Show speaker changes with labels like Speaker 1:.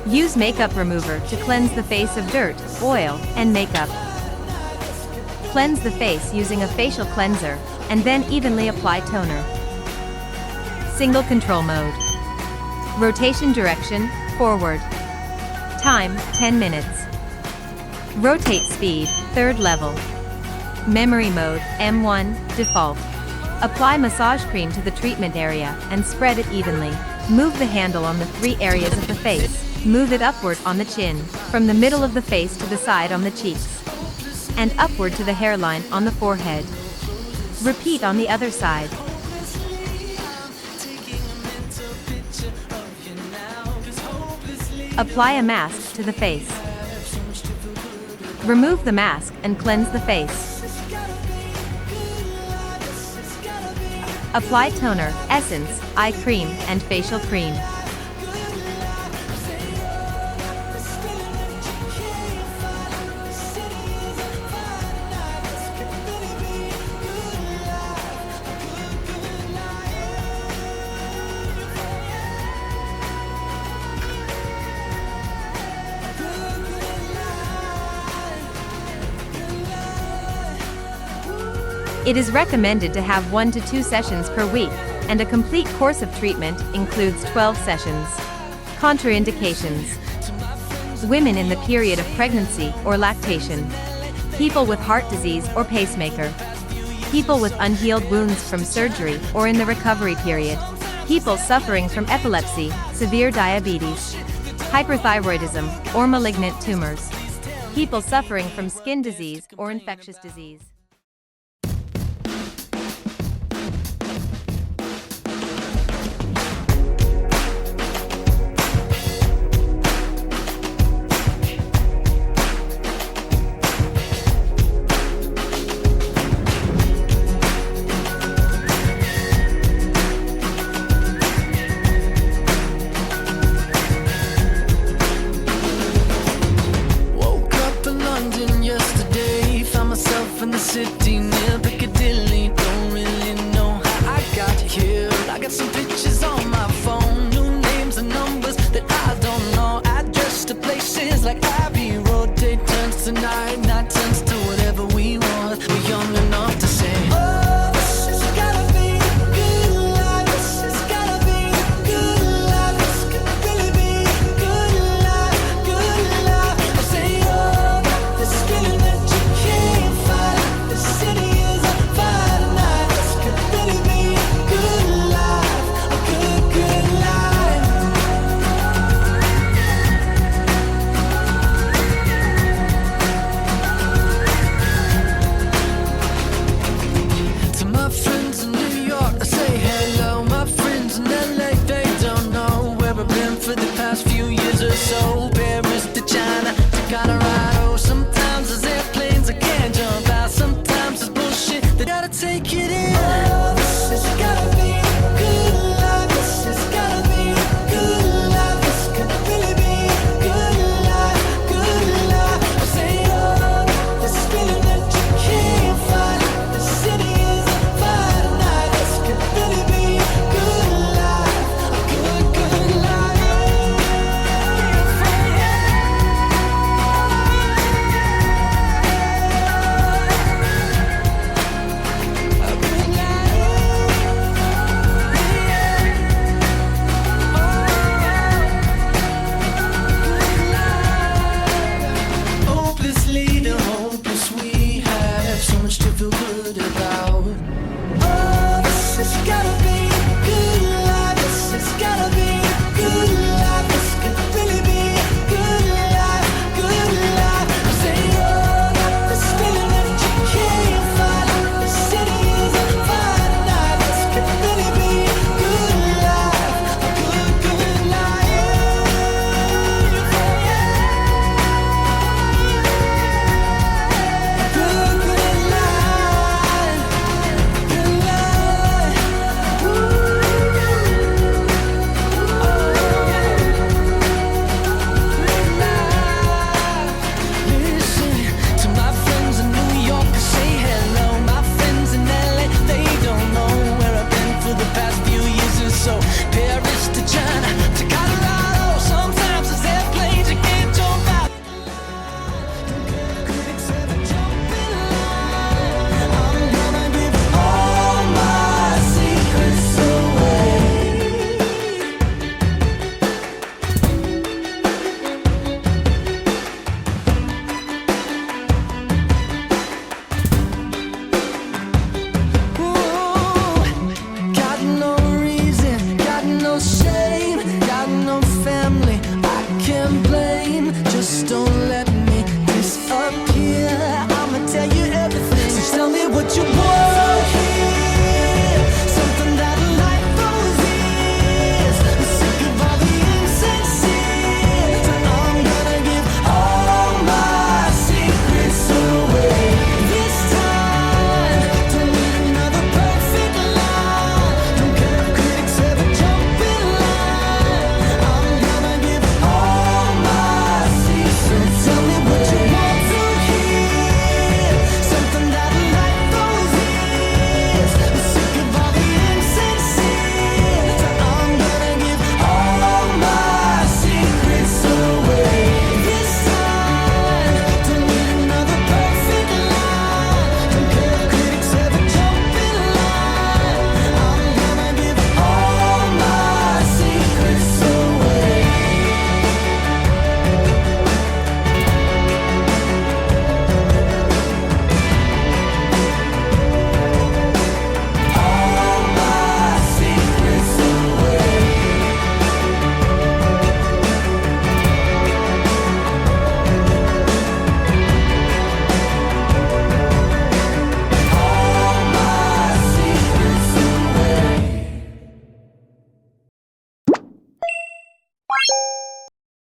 Speaker 1: Use makeup remover to cleanse the face of dirt, oil, and makeup. Cleanse the face using a facial cleanser, and then evenly apply toner. Single control mode. Rotation direction, forward. Time, 10 minutes. Rotate speed, 3rd level. Memory mode, M1, default. Apply massage cream to the treatment area and spread it evenly. Move the handle on the 3 areas of the face. Move it upward on the chin, from the middle of the face to the side on the cheeks, and upward to the hairline on the forehead. Repeat on the other side. Apply a mask to the face. Remove the mask and cleanse the face. Apply toner, essence, eye cream, and facial cream. It is recommended to have 1 to 2 sessions per week, and a complete course of treatment includes 12 sessions. Contraindications: women in the period of pregnancy or lactation, people with heart disease or pacemaker, people with unhealed wounds from surgery or in the recovery period, people suffering from epilepsy, severe diabetes, hyperthyroidism, or malignant tumors, people suffering from skin disease or infectious disease.
Speaker 2: In the city near Piccadilly, don't really know how I got here. I got some pictures on my phone, new names and numbers that I don't know, address to places like